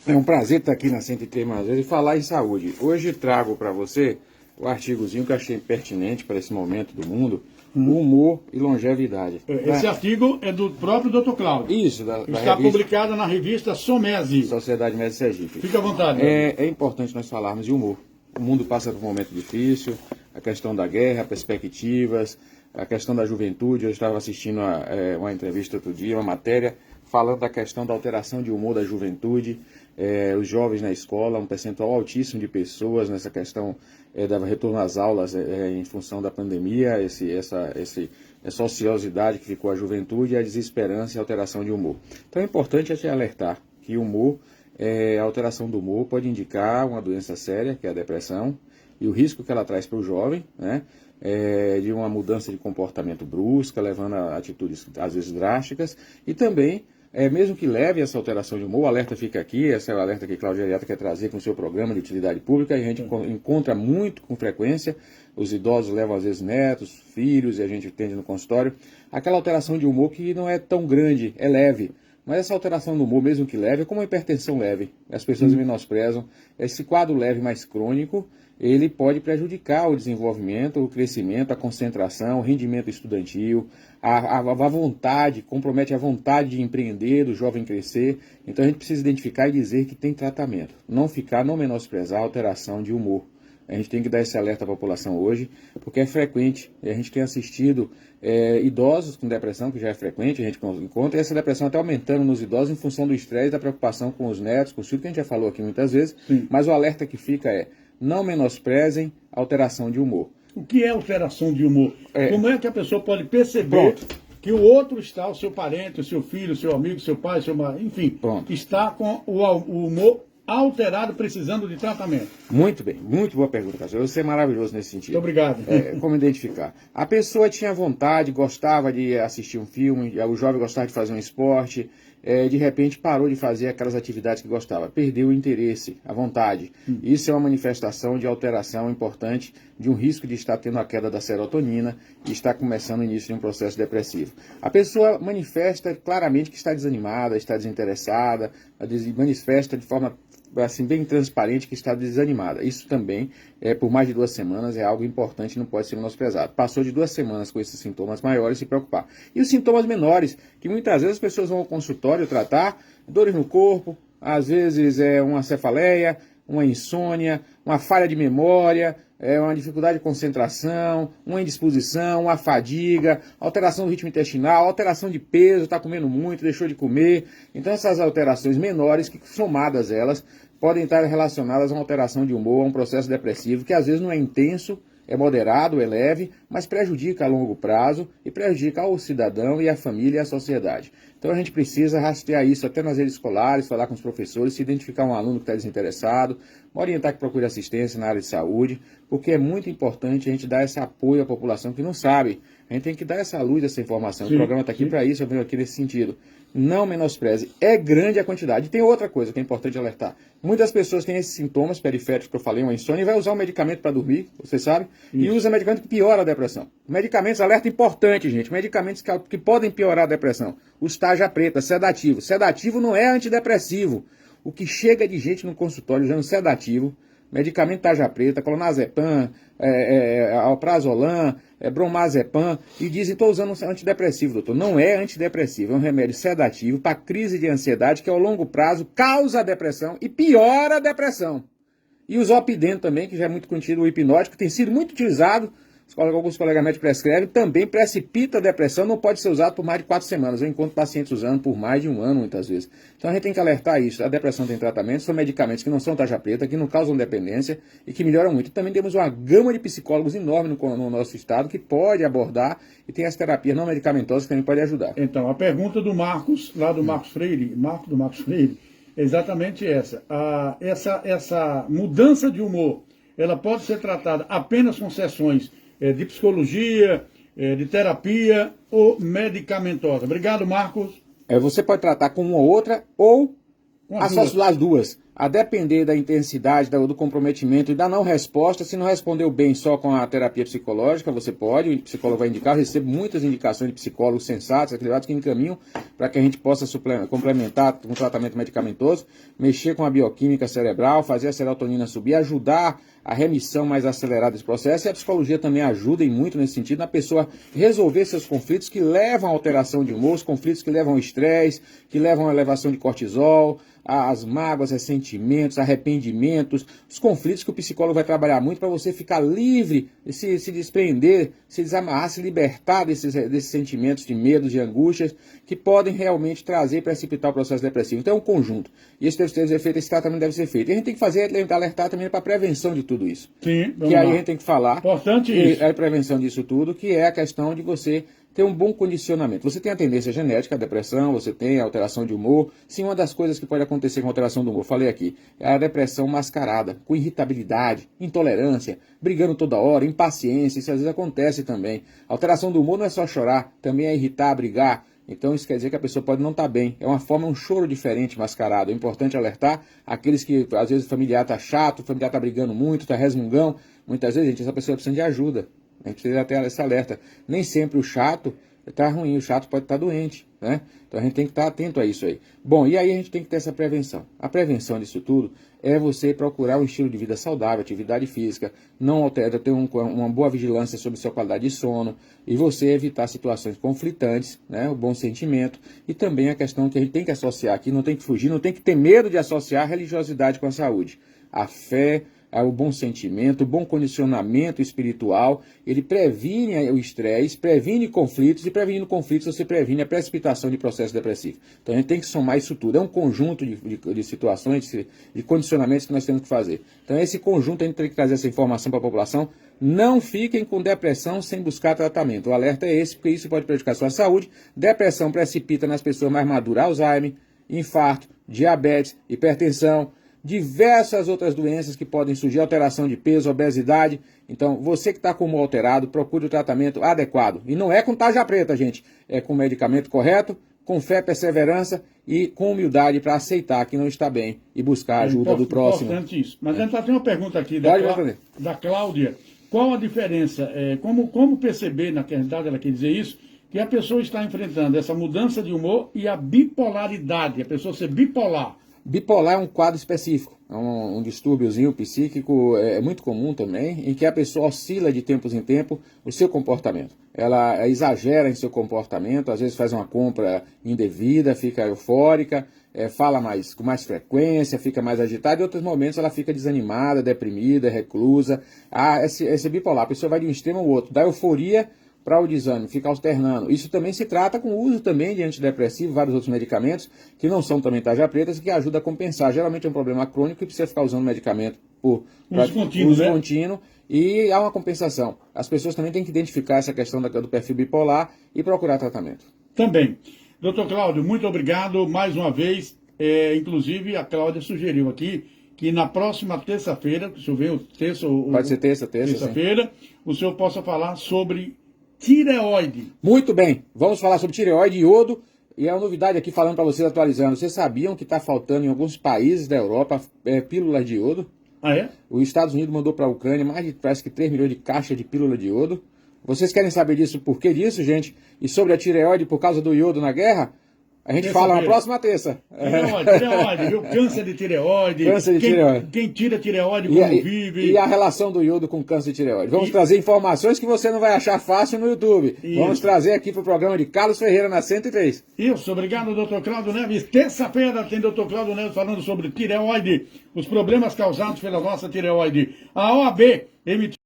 É um prazer estar aqui na 103 mais vezes e falar em saúde. Hoje trago para você o artigozinho que eu achei pertinente para esse momento do mundo, humor e longevidade. Esse artigo é do próprio Dr. Cláudio. Isso, da Está revista publicado na revista Somese. Sociedade Médica Sergipe. Fique à vontade. É importante nós falarmos de humor. O mundo passa por um momento difícil, a questão da guerra, perspectivas, a questão da juventude. Eu estava assistindo uma entrevista outro dia, uma matéria, falando da questão da alteração de humor da juventude, os jovens na escola, um percentual altíssimo de pessoas nessa questão do retorno às aulas em função da pandemia, essa ociosidade que ficou a juventude, a desesperança e a alteração de humor. Então é importante a gente alertar que o humor, a alteração do humor pode indicar uma doença séria, que é a depressão, e o risco que ela traz para o jovem, né, de uma mudança de comportamento brusca, levando a atitudes às vezes drásticas, e também, mesmo que leve essa alteração de humor, o alerta fica aqui, esse é o alerta que Cláudio Geriata quer trazer com o seu programa de utilidade pública, e a gente encontra muito com frequência, os idosos levam às vezes netos, filhos, e a gente atende no consultório, aquela alteração de humor que não é tão grande, é leve. Mas essa alteração do humor, mesmo que leve, é como uma hipertensão leve. As pessoas menosprezam. Esse quadro leve mais crônico, ele pode prejudicar o desenvolvimento, o crescimento, a concentração, o rendimento estudantil, a vontade, compromete a vontade de empreender, do jovem crescer. Então a gente precisa identificar e dizer que tem tratamento. Não menosprezar a alteração de humor. A gente tem que dar esse alerta à população hoje, porque é frequente. A gente tem assistido idosos com depressão, que já é frequente, a gente encontra, e essa depressão está aumentando nos idosos em função do estresse, da preocupação com os netos, com os filhos, que a gente já falou aqui muitas vezes. Sim. Mas o alerta que fica não menosprezem a alteração de humor. O que é alteração de humor? Como é que a pessoa pode perceber que o outro está, o seu parente, o seu filho, o seu amigo, o seu pai, o seu marido, enfim, está com o humor alterado, precisando de tratamento? Muito bem, muito boa pergunta, Cássio. Você é maravilhoso nesse sentido. Muito obrigado. Como identificar? A pessoa tinha vontade, gostava de assistir um filme, o jovem gostava de fazer um esporte, de repente parou de fazer aquelas atividades que gostava, perdeu o interesse, a vontade. Isso é uma manifestação de alteração importante, de um risco de estar tendo a queda da serotonina e estar começando o início de um processo depressivo. A pessoa manifesta claramente que está desanimada, está desinteressada, manifesta de forma assim, bem transparente que está desanimada. Isso também, por mais de 2 semanas, é algo importante e não pode ser menosprezado. Passou de 2 semanas com esses sintomas maiores, se preocupar. E os sintomas menores, que muitas vezes as pessoas vão ao consultório tratar, dores no corpo, às vezes uma cefaleia, uma insônia, uma falha de memória, uma dificuldade de concentração, uma indisposição, uma fadiga, alteração do ritmo intestinal, alteração de peso, está comendo muito, deixou de comer. Então essas alterações menores, que somadas elas, podem estar relacionadas a uma alteração de humor, a um processo depressivo, que às vezes não é intenso, é moderado, é leve, mas prejudica a longo prazo e prejudica o cidadão e a família e a sociedade. Então a gente precisa rastrear isso até nas redes escolares, falar com os professores, se identificar um aluno que está desinteressado, orientar que procure assistência na área de saúde, porque é muito importante a gente dar esse apoio à população que não sabe. A gente tem que dar essa luz, essa informação. Sim, o programa está aqui para isso, eu venho aqui nesse sentido. Não menospreze. É grande a quantidade. E tem outra coisa que é importante alertar. Muitas pessoas têm esses sintomas periféricos que eu falei, uma insônia, e vai usar um medicamento para dormir, você sabe, e usa medicamento que piora a depressão. Medicamentos, alerta importante, gente, medicamentos que podem piorar a depressão. Os tarja preta, sedativo. Sedativo não é antidepressivo. O que chega de gente no consultório usando sedativo, medicamento tarja preta, clonazepam, alprazolam, bromazepam, e dizem, estou usando um antidepressivo, doutor. Não é antidepressivo, é um remédio sedativo para crise de ansiedade que ao longo prazo causa a depressão e piora a depressão. E o zolpidem também, que já é muito conhecido, o hipnótico, tem sido muito utilizado, alguns colegas médicos prescrevem, também precipita a depressão, não pode ser usado por mais de 4 semanas. Eu encontro pacientes usando por mais de 1 ano, muitas vezes. Então a gente tem que alertar isso. A depressão tem tratamento, são medicamentos que não são tarja preta, que não causam dependência e que melhoram muito. E também temos uma gama de psicólogos enorme no nosso estado que pode abordar e tem as terapias não medicamentosas que também podem ajudar. Então, a pergunta do Marcos, lá do Marcos Freire, é exatamente essa. Essa mudança de humor, ela pode ser tratada apenas com sessões de psicologia, de terapia ou medicamentosa? Obrigado, Marcos. Você pode tratar com uma ou outra ou associar as duas. a depender da intensidade, do comprometimento e da não resposta, se não respondeu bem só com a terapia psicológica, você pode, o psicólogo vai indicar, eu recebo muitas indicações de psicólogos sensatos, equilibrados, que encaminham para que a gente possa complementar com tratamento medicamentoso, mexer com a bioquímica cerebral, fazer a serotonina subir, ajudar a remissão mais acelerada desse processo, e a psicologia também ajuda e muito nesse sentido, na pessoa resolver seus conflitos que levam à alteração de humor, os conflitos que levam ao estresse, que levam à elevação de cortisol, as mágoas, ressentimentos, arrependimentos, os conflitos que o psicólogo vai trabalhar muito para você ficar livre, se desprender, se desamarrar, se libertar desses sentimentos de medos, de angústias, que podem realmente trazer e precipitar o processo depressivo. Então é um conjunto. E esse deve ser feito, esse tratamento deve ser feito. E a gente tem que fazer, alertar também para a prevenção de tudo isso. Sim, que aí a gente tem que falar. Importante isso. A prevenção disso tudo, que é a questão de você ter um bom condicionamento. Você tem a tendência genética, a depressão, você tem a alteração de humor. Sim, uma das coisas que pode acontecer com a alteração do humor, falei aqui, é a depressão mascarada, com irritabilidade, intolerância, brigando toda hora, impaciência, isso às vezes acontece também. A alteração do humor não é só chorar, também é irritar, brigar. Então isso quer dizer que a pessoa pode não estar bem. É uma forma, um choro diferente, mascarado. É importante alertar aqueles que, às vezes, o familiar está chato, o familiar está brigando muito, está resmungão. Muitas vezes, gente, essa pessoa precisa de ajuda. A gente precisa ter esse alerta. Nem sempre o chato está ruim, o chato pode estar doente, né? Então a gente tem que estar atento a isso aí. Bom, e aí a gente tem que ter essa prevenção. A prevenção disso tudo é você procurar um estilo de vida saudável, atividade física, não altera, ter uma boa vigilância sobre sua qualidade de sono, e você evitar situações conflitantes, né? O bom sentimento, e também a questão que a gente tem que associar aqui, não tem que fugir, não tem que ter medo de associar a religiosidade com a saúde. A fé, o bom sentimento, o bom condicionamento espiritual, ele previne o estresse, previne conflitos, e prevenindo conflitos você previne a precipitação de processo depressivo. Então a gente tem que somar isso tudo, é um conjunto de situações, de condicionamentos que nós temos que fazer. Então esse conjunto a gente tem que trazer essa informação para a população. Não fiquem com depressão sem buscar tratamento. O alerta é esse, porque isso pode prejudicar a sua saúde. Depressão precipita nas pessoas mais maduras Alzheimer, infarto, diabetes, hipertensão, diversas outras doenças que podem surgir, alteração de peso, obesidade. Então, você que está com o humor alterado, procure o tratamento adequado. E não é com tarja preta, gente. É com o medicamento correto, com fé, perseverança e com humildade para aceitar que não está bem e buscar a ajuda do próximo. Importante isso. Mas a gente tem uma pergunta aqui da Cláudia. Qual a diferença? Como perceber, na verdade ela quer dizer isso, que a pessoa está enfrentando essa mudança de humor e a bipolaridade, a pessoa ser bipolar? Bipolar é um quadro específico, é um distúrbiozinho psíquico, é muito comum também, em que a pessoa oscila de tempos em tempo o seu comportamento. Ela exagera em seu comportamento, às vezes faz uma compra indevida, fica eufórica, fala com mais frequência, fica mais agitada, e em outros momentos ela fica desanimada, deprimida, reclusa. Esse bipolar, a pessoa vai de um extremo ao outro, da euforia para o desânimo, fica alternando. Isso também se trata com o uso também de antidepressivo, vários outros medicamentos, que não são também tarja pretas, e que ajudam a compensar. Geralmente é um problema crônico e precisa ficar usando medicamento por uso contínuo, e há uma compensação. As pessoas também têm que identificar essa questão do perfil bipolar e procurar tratamento. Também. Doutor Cláudio, muito obrigado mais uma vez. Inclusive, a Cláudia sugeriu aqui que na próxima terça-feira, se eu ver o terça... Pode ser terça-feira, o senhor possa falar sobre tireoide. Muito bem, vamos falar sobre tireoide e iodo, e é uma novidade aqui falando para vocês, atualizando. Vocês sabiam que está faltando em alguns países da Europa pílulas de iodo? Ah, é? Os Estados Unidos mandou para a Ucrânia parece que 3 milhões de caixas de pílula de iodo. Vocês querem saber disso, por que disso, gente? E sobre a tireoide por causa do iodo na guerra? A gente fala na próxima terça. Tireoide, viu? Câncer de tireoide. Quem tira tireoide como vive. E a relação do iodo com câncer de tireoide. Vamos trazer informações que você não vai achar fácil no YouTube. Isso. Vamos trazer aqui para o programa de Carlos Ferreira na 103. Isso, obrigado, doutor Cláudio Neves. Terça-feira tem doutor Cláudio Neves falando sobre tireoide, os problemas causados pela nossa tireoide. A OAB emitiu